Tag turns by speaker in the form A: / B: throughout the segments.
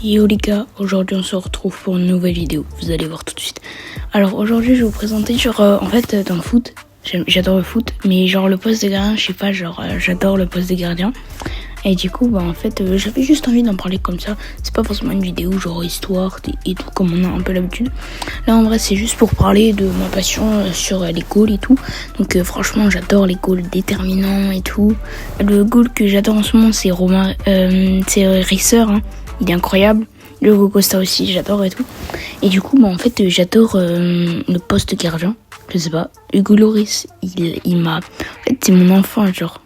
A: Yo les gars, aujourd'hui on se retrouve pour une nouvelle vidéo, vous allez voir tout de suite. Alors aujourd'hui je vais vous présenter dans le foot, j'adore le foot, mais genre le poste de gardien, je sais pas, j'adore le poste de gardien. Et du coup j'avais juste envie d'en parler comme ça, c'est pas forcément une vidéo genre histoire et tout comme on a un peu l'habitude. Là en vrai c'est juste pour parler de ma passion sur les goals et tout. Donc franchement j'adore les goals déterminants et tout. Le goal que j'adore en ce moment c'est Risser, hein. Il est incroyable. Le Hugo Costa aussi, j'adore et tout. Et du coup, j'adore le poste gardien. Je sais pas. Hugo Lloris, il m'a... En fait, c'est mon enfant, genre.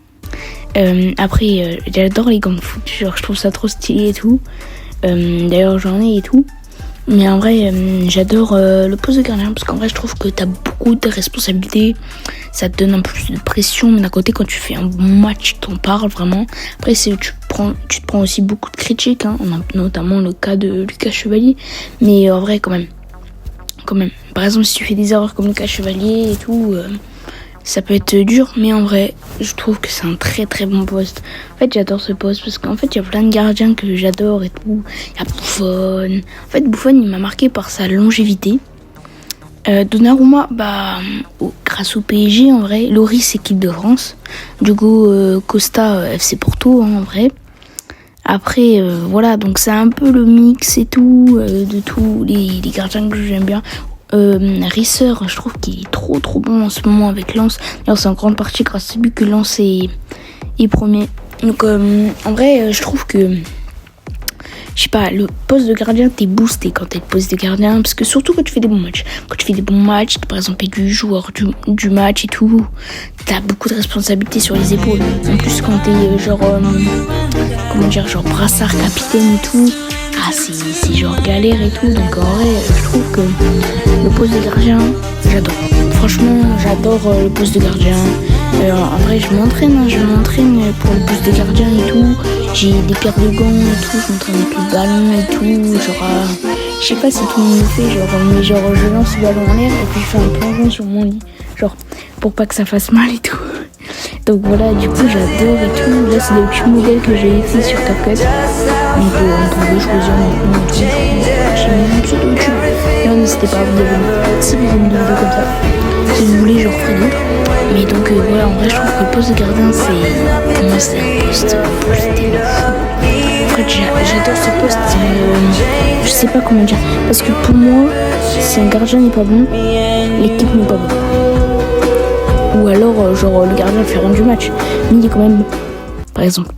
A: J'adore les gants de foot. Genre, je trouve ça trop stylé et tout. D'ailleurs, j'en ai et tout. Mais en vrai, j'adore le poste de gardien parce qu'en vrai, je trouve que t'as beaucoup de responsabilités. Ça te donne un peu plus de pression. Mais d'un côté, quand tu fais un bon match, t'en parles vraiment. Après, tu te prends aussi beaucoup de critiques. Hein. On a notamment le cas de Lucas Chevalier. Mais en vrai, quand même. Par exemple, si tu fais des erreurs comme Lucas Chevalier et tout, ça peut être dur. Mais en vrai, je trouve que c'est un très très bon poste. En fait, j'adore ce poste parce qu'en fait, il y a plein de gardiens que j'adore et tout. Il y a Buffon. En fait, Buffon, il m'a marqué par sa longévité. Donnarumma, grâce au PSG, en vrai. Lloris, équipe de France. Hugo Costa, FC Porto, hein, en vrai. Après, voilà, donc c'est un peu le mix et tout, de tous les gardiens que j'aime bien. Risser, je trouve qu'il est trop bon en ce moment avec Lens. D'ailleurs, c'est en grande partie grâce à lui que Lens est premier. Donc, en vrai, je trouve que, je sais pas, le poste de gardien, t'es boosté quand t'es le poste de gardien. Parce que surtout quand tu fais des bons matchs. Quand tu fais des bons matchs, par exemple, du joueur du match et tout, t'as beaucoup de responsabilités sur les épaules. En plus, quand t'es genre brassard capitaine et tout, c'est genre galère et tout. Donc en vrai, je trouve que le poste de gardien, j'adore. Franchement, j'adore le poste de gardien. En vrai, je m'entraîne pour le poste de gardien et tout. J'ai des paires de gants et tout, je m'entraîne avec le ballon et tout. Je sais pas si tout le monde le fait, je lance le ballon en l'air et puis je fais un plongeon sur mon lit. Genre, pour pas que ça fasse mal et tout. Donc voilà, du coup j'adore et tout. Là c'est le petit modèle que j'ai fait sur CapCut. Donc on pouvait choisir maintenant et tout. J'ai mis un petit YouTube. Là n'hésitez pas à vous abonner si vous aimez des vidéos comme ça. Si vous voulez, j'en referai d'autres. Mais donc voilà, en vrai je trouve que le poste de gardien pour moi c'est un poste tellement fou. En fait j'adore ce poste, je sais pas comment dire. Parce que pour moi, si un gardien n'est pas bon, l'équipe n'est pas bonne. Ou alors, le gardien fait rien du match. Mais il est quand même bon, par exemple.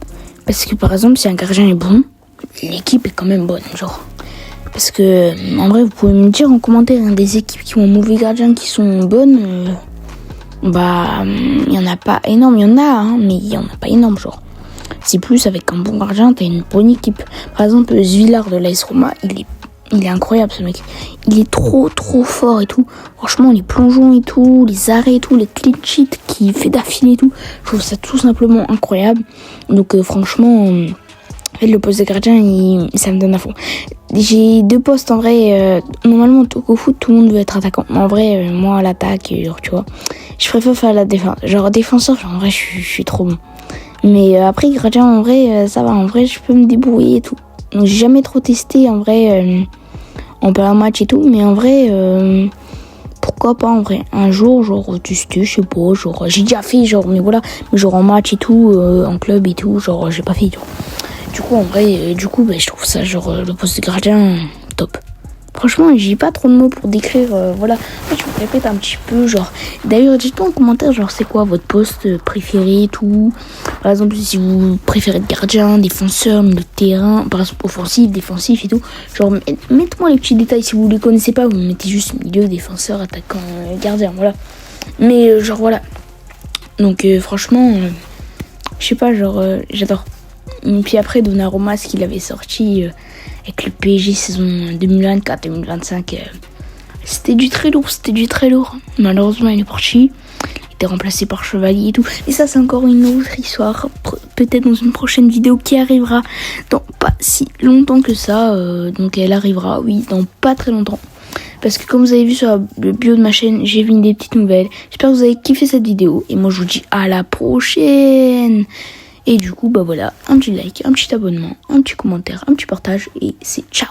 A: Parce que, par exemple, si un gardien est bon, l'équipe est quand même bonne, genre. Parce que, en vrai, vous pouvez me dire en commentaire, des équipes qui ont un mauvais gardien qui sont bonnes, il y en a pas énorme. Il y en a, hein, mais il y en a pas énorme, genre. C'est plus avec un bon gardien, t'as une bonne équipe. Par exemple, Svillar de l'AS Roma, il est incroyable ce mec. Il est trop fort et tout. Franchement, les plongeons et tout, les arrêts et tout, les clean sheets qu'il fait d'affilée et tout. Je trouve ça tout simplement incroyable. Donc franchement, le poste de gardien, ça me donne à fond. J'ai deux postes en vrai. Normalement, au foot, tout le monde veut être attaquant. Mais en vrai, moi, à l'attaque, tu vois, je préfère faire la défense. Genre défenseur, en vrai, je suis trop bon. Mais après, gardien, en vrai, ça va. En vrai, je peux me débrouiller et tout. Donc j'ai jamais trop testé en vrai en plein match et tout, mais en vrai pourquoi pas en vrai un jour tester, je sais pas, j'ai déjà fait mais voilà, mais en match et tout, en club et tout, j'ai pas fait et tout. Du coup en vrai je trouve ça le poste de gardien top. Franchement, j'ai pas trop de mots pour décrire, voilà. En fait, je me répète un petit peu, D'ailleurs, dites-moi en commentaire, c'est quoi votre poste préféré et tout. Par exemple, si vous préférez être gardien, défenseur, milieu de terrain, par exemple, offensif, défensif et tout. Mettez-moi les petits détails. Si vous les connaissez pas, vous mettez juste milieu, défenseur, attaquant, gardien, voilà. Mais, voilà. Donc, franchement, je sais pas, j'adore. Et puis après, Donnarumma, ce qu'il avait sorti avec le PSG saison 2024-2025, c'était du très lourd. Malheureusement, il est parti. Il était remplacé par Chevalier et tout. Et ça, c'est encore une autre histoire. Peut-être dans une prochaine vidéo qui arrivera dans pas si longtemps que ça. Donc elle arrivera, oui, dans pas très longtemps. Parce que comme vous avez vu sur le bio de ma chaîne, j'ai mis des petites nouvelles. J'espère que vous avez kiffé cette vidéo. Et moi, je vous dis à la prochaine. Et du coup, bah voilà, un petit like, un petit abonnement, un petit commentaire, un petit partage et c'est ciao.